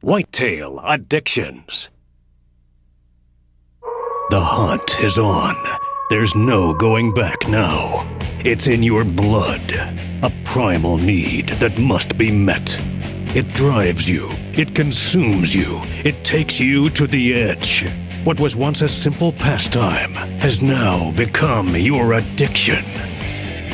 Whitetail Addictions. The hunt is on. There's no going back now. It's in your blood. A primal need that must be met. It drives you. It consumes you. It takes you to the edge. What was once a simple pastime has now become your addiction.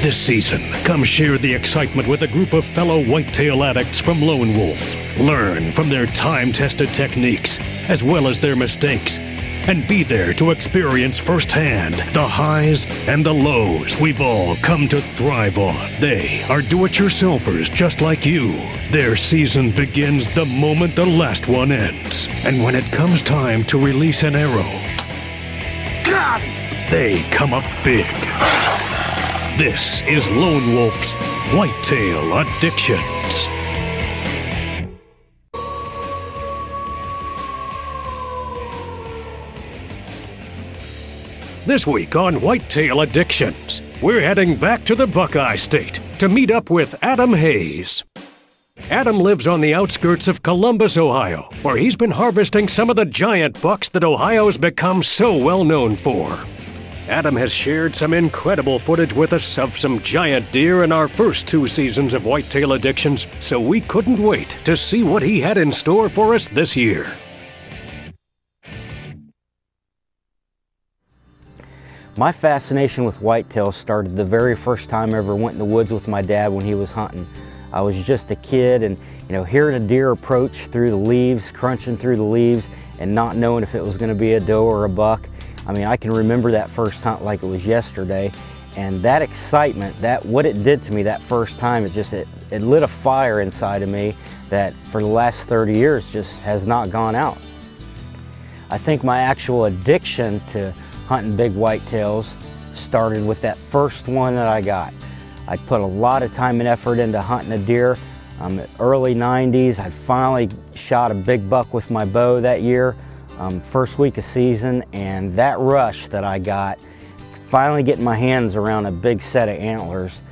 This season, come share the excitement with a group of fellow whitetail addicts from Lone Wolf. Learn from their time-tested techniques, as well as their mistakes, and be there to experience firsthand the highs and the lows we've all come to thrive on. They are do-it-yourselfers just like you. Their season begins the moment the last one ends. And when it comes time to release an arrow, they come up big. This is Lone Wolf's Whitetail Addictions. This week on Whitetail Addictions, we're heading back to the Buckeye State to meet up with Adam Hayes. Adam lives on the outskirts of Columbus, Ohio, where he's been harvesting some of the giant bucks that Ohio's become so well known for. Adam has shared some incredible footage with us of some giant deer in our first 2 seasons of Whitetail Addictions, so we couldn't wait to see what he had in store for us this year. My fascination with whitetail started the very first time I ever went in the woods with my dad when he was hunting. I was just a kid, and hearing a deer approach through the leaves, crunching through the leaves, and not knowing if it was going to be a doe or a buck. I can remember that first hunt like it was yesterday, and that excitement, what it did to me that first time, it lit a fire inside of me that for the last 30 years just has not gone out. I think my actual addiction to hunting big whitetails started with that first one that I got. I put a lot of time and effort into hunting a deer. Early 90s, I finally shot a big buck with my bow that year. First week of season, and that rush that I got, finally getting my hands around a big set of antlers,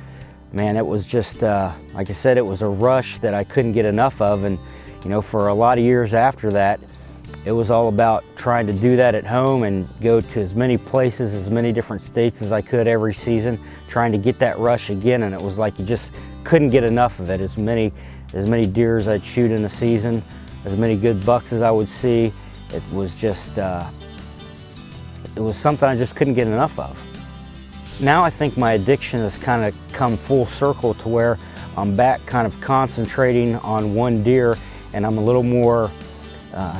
man, it was just, like I said, it was a rush that I couldn't get enough of. And for a lot of years after that, it was all about trying to do that at home and go to as many places, as many different states as I could every season, trying to get that rush again. And it was like you just couldn't get enough of it. As many deer as I'd shoot in a season, as many good bucks as I would see. It was just, it was something I just couldn't get enough of. Now I think my addiction has kind of come full circle to where I'm back kind of concentrating on one deer, and I'm a little more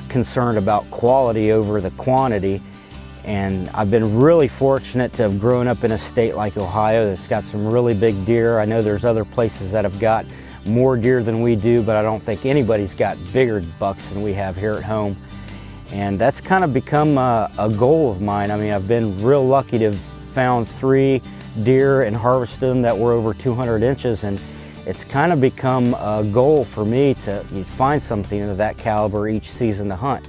concerned about quality over the quantity. And I've been really fortunate to have grown up in a state like Ohio that's got some really big deer. I know there's other places that have got more deer than we do, but I don't think anybody's got bigger bucks than we have here at home. And that's kind of become a goal of mine. I've been real lucky to have found 3 deer and harvested them that were over 200 inches, and it's kind of become a goal for me to find something of that caliber each season to hunt.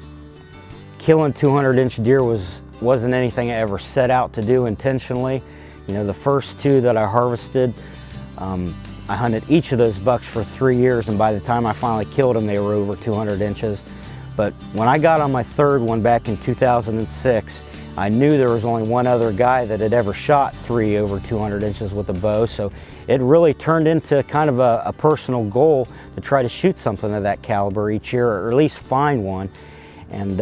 Killing 200-inch deer wasn't anything I ever set out to do intentionally. The first 2 that I harvested, I hunted each of those bucks for 3 years, and by the time I finally killed them, they were over 200 inches. But when I got on my 3rd one back in 2006, I knew there was only one other guy that had ever shot 3 over 200 inches with a bow, so it really turned into kind of a personal goal to try to shoot something of that caliber each year, or at least find one. And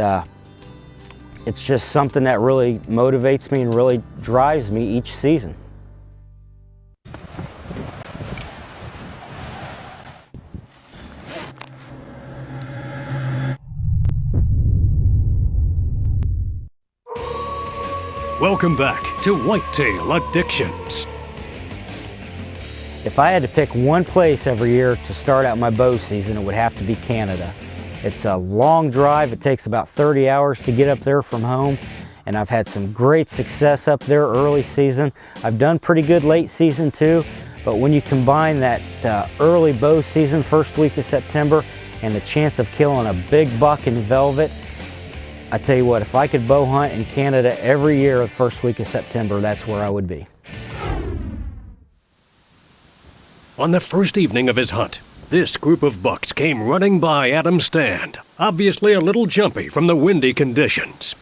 it's just something that really motivates me and really drives me each season. Welcome back to Whitetail Addictions. If I had to pick one place every year to start out my bow season, it would have to be Canada. It's a long drive. It takes about 30 hours to get up there from home, and I've had some great success up there early season. I've done pretty good late season too, but when you combine that early bow season, first week of September, and the chance of killing a big buck in velvet, I tell you what, if I could bow hunt in Canada every year the first week of September, that's where I would be. On the first evening of his hunt, This group of bucks came running by Adam's stand, obviously a little jumpy from the windy conditions.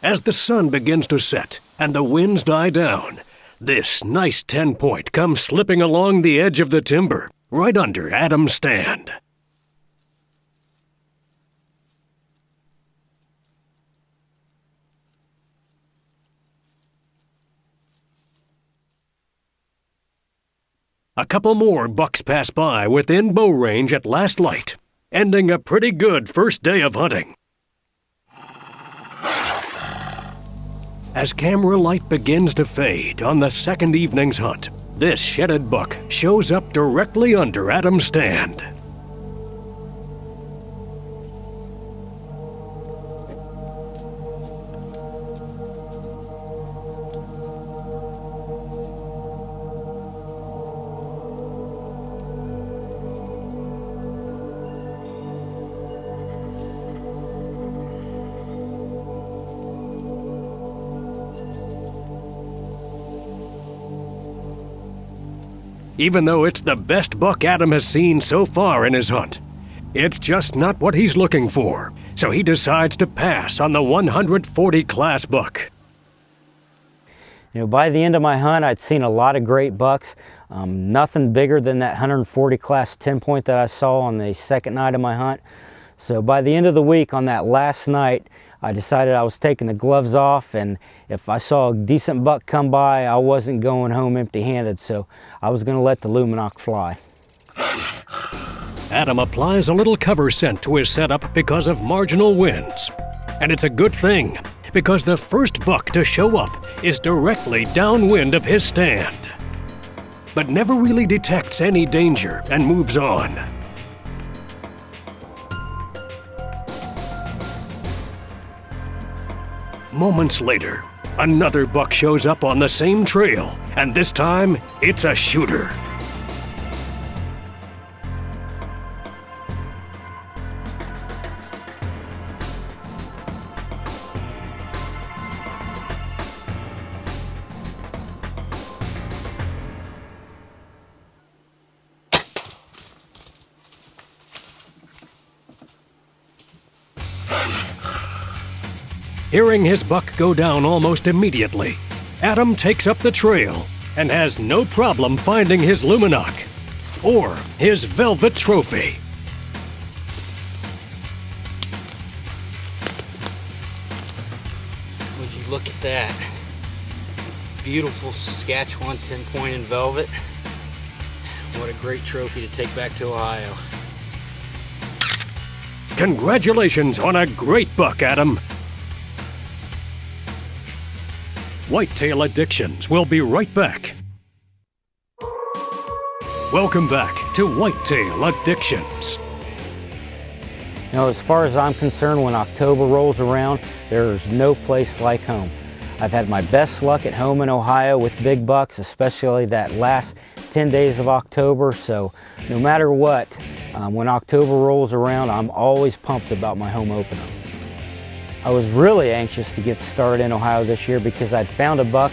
As the sun begins to set and the winds die down, this nice 10-point comes slipping along the edge of the timber, right under Adam's stand. A couple more bucks pass by within bow range at last light, ending a pretty good first day of hunting. As camera light begins to fade on the second evening's hunt, this shedded buck shows up directly under Adam's stand. Even though it's the best buck Adam has seen so far in his hunt, it's just not what he's looking for, so he decides to pass on the 140 class buck. You know, by the end of my hunt, I'd seen a lot of great bucks. Nothing bigger than that 140 class 10-point that I saw on the second night of my hunt. So by the end of the week, on that last night, I decided I was taking the gloves off, and if I saw a decent buck come by, I wasn't going home empty-handed, so I was going to let the Luminok fly. Adam applies a little cover scent to his setup because of marginal winds. And it's a good thing, because the first buck to show up is directly downwind of his stand, but never really detects any danger and moves on. Moments later, another buck shows up on the same trail, and this time, it's a shooter. Hearing his buck go down almost immediately, Adam takes up the trail and has no problem finding his Luminok or his velvet trophy. Would you look at that? Beautiful Saskatchewan 10-point in velvet. What a great trophy to take back to Ohio. Congratulations on a great buck, Adam. Whitetail Addictions will be right back. Welcome back to Whitetail Addictions. Now, as far as I'm concerned, when October rolls around, there's no place like home. I've had my best luck at home in Ohio with big bucks, especially that last 10 days of October, so no matter what, when October rolls around, I'm always pumped about my home opener. I was really anxious to get started in Ohio this year because I'd found a buck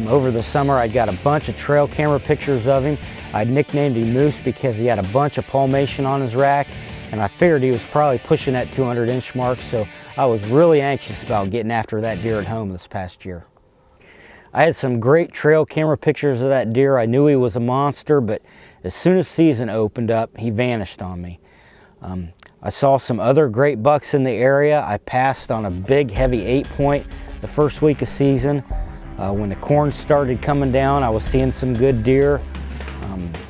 over the summer. I got a bunch of trail camera pictures of him. I'd nicknamed him Moose because he had a bunch of palmation on his rack, and I figured he was probably pushing that 200-inch mark, so I was really anxious about getting after that deer at home this past year. I had some great trail camera pictures of that deer. I knew he was a monster, but as soon as season opened up, he vanished on me. I saw some other great bucks in the area. I passed on a big, heavy 8-point the first week of season. When the corn started coming down, I was seeing some good deer.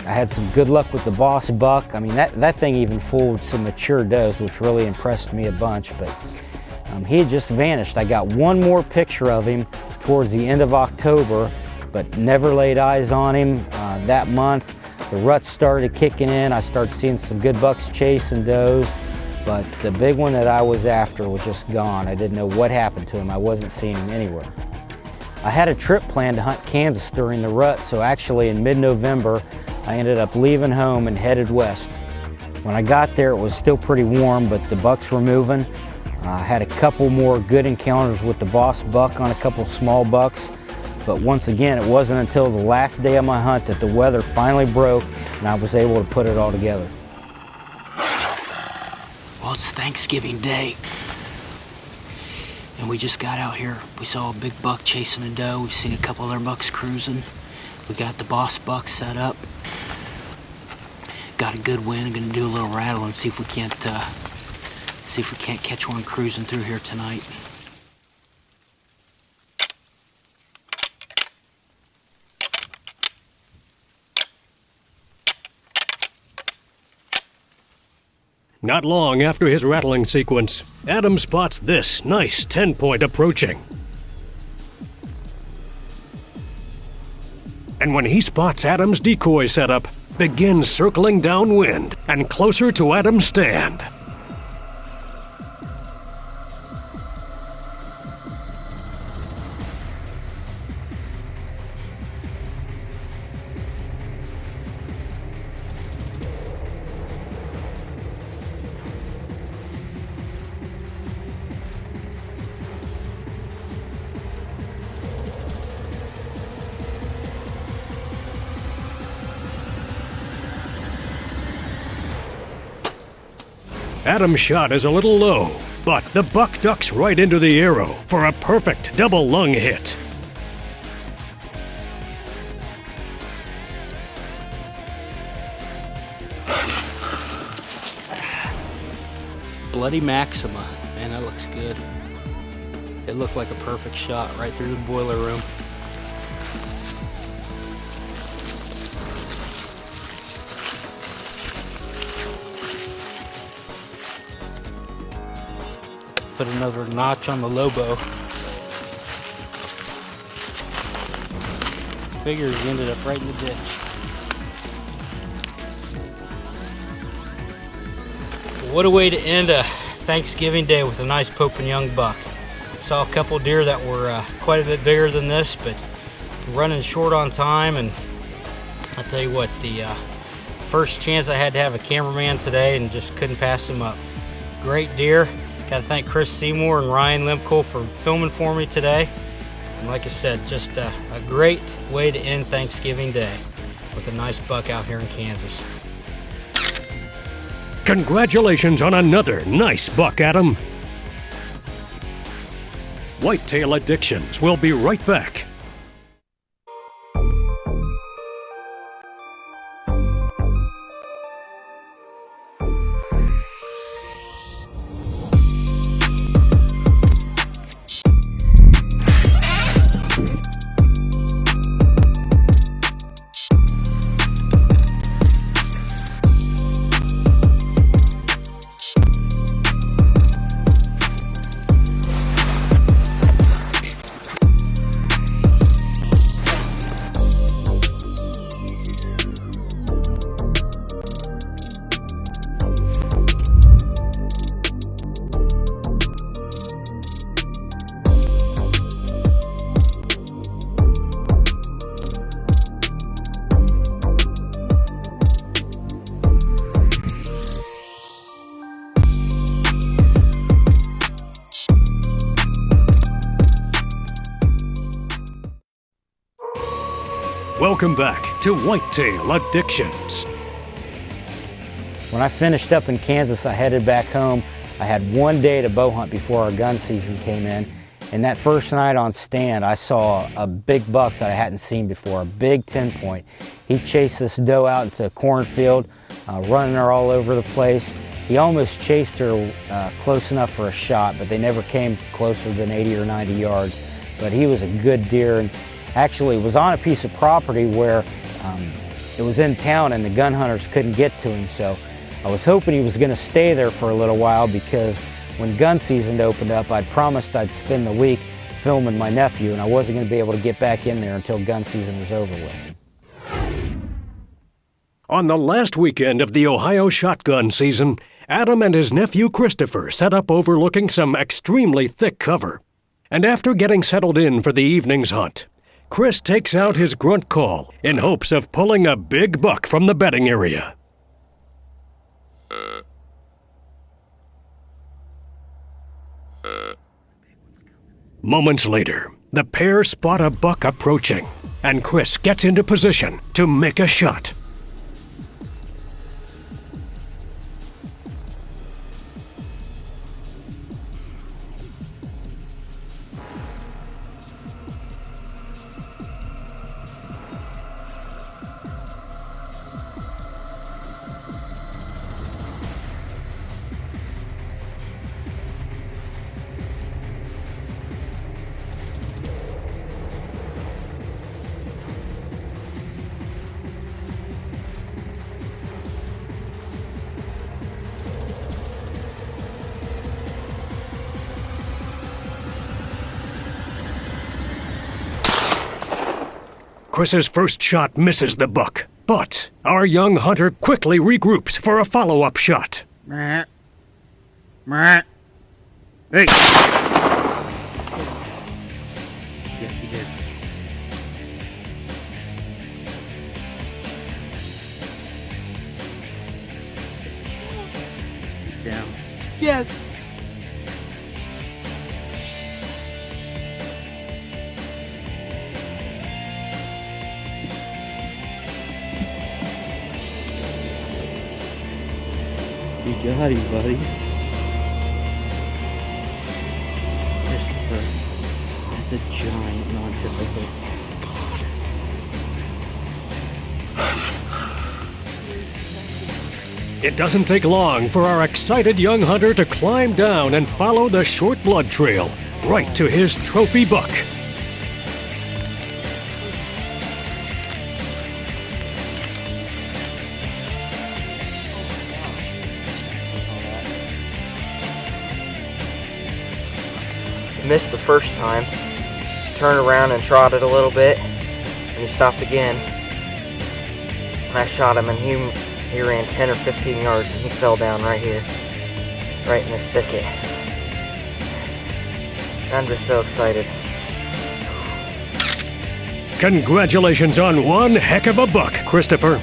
I had some good luck with the boss buck. I mean, that thing even fooled some mature does, which really impressed me a bunch, but he had just vanished. I got one more picture of him towards the end of October, but never laid eyes on him that month. The ruts started kicking in. I started seeing some good bucks chasing does, but the big one that I was after was just gone. I didn't know what happened to him. I wasn't seeing him anywhere. I had a trip planned to hunt Kansas during the rut, so actually in mid-November, I ended up leaving home and headed west. When I got there, it was still pretty warm, but the bucks were moving. I had a couple more good encounters with the boss buck on a couple small bucks, but once again, it wasn't until the last day of my hunt that the weather finally broke and I was able to put it all together. Well, it's Thanksgiving Day, and we just got out here. We saw a big buck chasing a doe. We've seen a couple other bucks cruising. We got the boss buck set up. Got a good wind. I'm gonna do a little rattle and see if we can't catch one cruising through here tonight. Not long after his rattling sequence, Adam spots this nice 10-point approaching. And when he spots Adam's decoy setup, begins circling downwind and closer to Adam's stand. Adam's shot is a little low, but the buck ducks right into the arrow for a perfect double lung hit. Bloody Maxima. Man, that looks good. It looked like a perfect shot right through the boiler room. Put another notch on the Lobo. Figures he ended up right in the ditch. What a way to end a Thanksgiving Day with a nice Pope and Young buck. Saw a couple deer that were quite a bit bigger than this, but running short on time. And I'll tell you what, the first chance I had to have a cameraman today and just couldn't pass him up. Great deer. Got to thank Chris Seymour and Ryan Limco for filming for me today. And like I said, just a great way to end Thanksgiving Day with a nice buck out here in Kansas. Congratulations on another nice buck, Adam. Whitetail Addictions will be right back. Welcome back to Whitetail Addictions. When I finished up in Kansas, I headed back home. I had one day to bow hunt before our gun season came in. And that first night on stand, I saw a big buck that I hadn't seen before, a big 10-point. He chased this doe out into a cornfield, running her all over the place. He almost chased her close enough for a shot, but they never came closer than 80 or 90 yards. But he was a good deer, and actually was on a piece of property where it was in town and the gun hunters couldn't get to him. So I was hoping he was going to stay there for a little while, because when gun season opened up, I'd promised I'd spend the week filming my nephew, and I wasn't going to be able to get back in there until gun season was over with. On the last weekend of the Ohio shotgun season, Adam and his nephew Christopher set up overlooking some extremely thick cover. And after getting settled in for the evening's hunt, Chris takes out his grunt call in hopes of pulling a big buck from the bedding area. Moments later, the pair spot a buck approaching, and Chris gets into position to make a shot. Chris's first shot misses the buck, but our young hunter quickly regroups for a follow-up shot. Hey! Down. Yes! You got him, buddy. Christopher. That's a giant non-typical. It doesn't take long for our excited young hunter to climb down and follow the short blood trail right to his trophy buck. Missed the first time, turned around and trotted a little bit, and he stopped again. And I shot him, and he ran 10 or 15 yards, and he fell down right here, right in this thicket. And I'm just so excited. Congratulations on one heck of a buck, Christopher.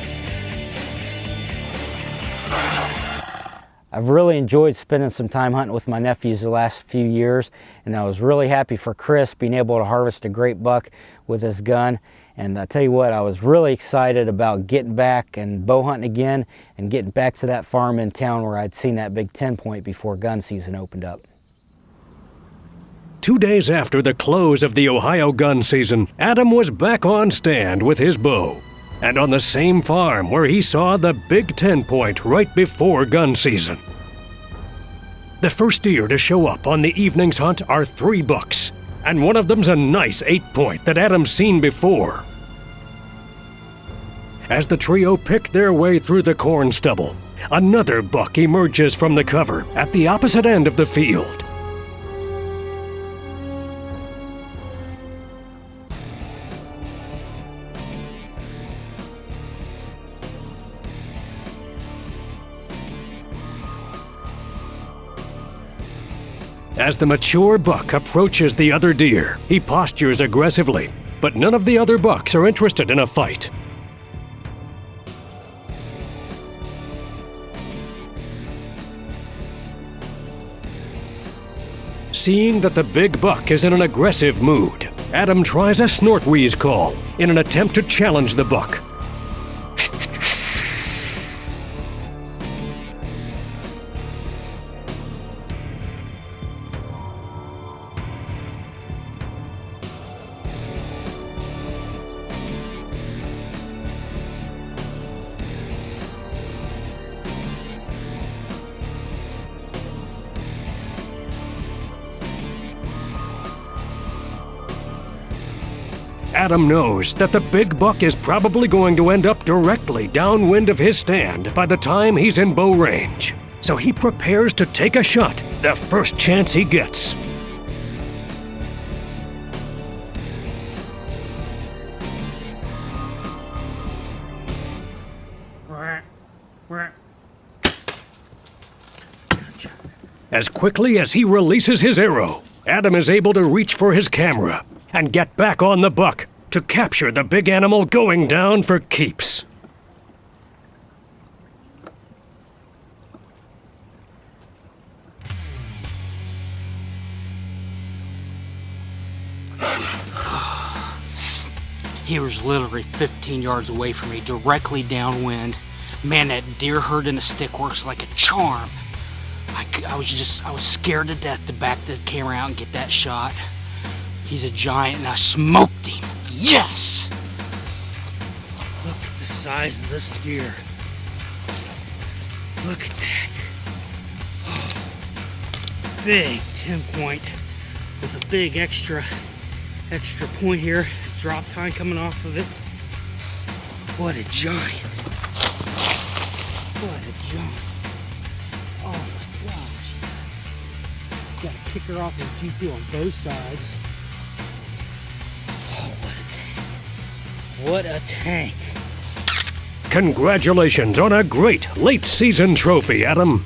I've really enjoyed spending some time hunting with my nephews the last few years, and I was really happy for Chris being able to harvest a great buck with his gun. And I tell you what, I was really excited about getting back and bow hunting again and getting back to that farm in town where I'd seen that big 10-point before gun season opened up. 2 days after the close of the Ohio gun season, Adam was back on stand with his bow, and on the same farm where he saw the big 10-point right before gun season. The first deer to show up on the evening's hunt are 3 bucks, and one of them's a nice 8-point that Adam's seen before. As the trio pick their way through the corn stubble, another buck emerges from the cover at the opposite end of the field. As the mature buck approaches the other deer, he postures aggressively, but none of the other bucks are interested in a fight. Seeing that the big buck is in an aggressive mood, Adam tries a snort wheeze call in an attempt to challenge the buck. Adam knows that the big buck is probably going to end up directly downwind of his stand by the time he's in bow range, so he prepares to take a shot the first chance he gets. As quickly as he releases his arrow, Adam is able to reach for his camera and get back on the buck to capture the big animal going down for keeps. He was literally 15 yards away from me, directly downwind. Man, that deer herd in a stick works like a charm. I was scared to death to back the camera out and get that shot. He's a giant and I smoked him. Yes! Look at the size of this deer. Look at that. Oh, big 10 point with a big extra point here. Drop tine coming off of it. What a giant. What a giant. Oh my gosh. He's got a kicker off his G2 on both sides. Oh, what a tank. What a tank. Congratulations on a great late season trophy, Adam.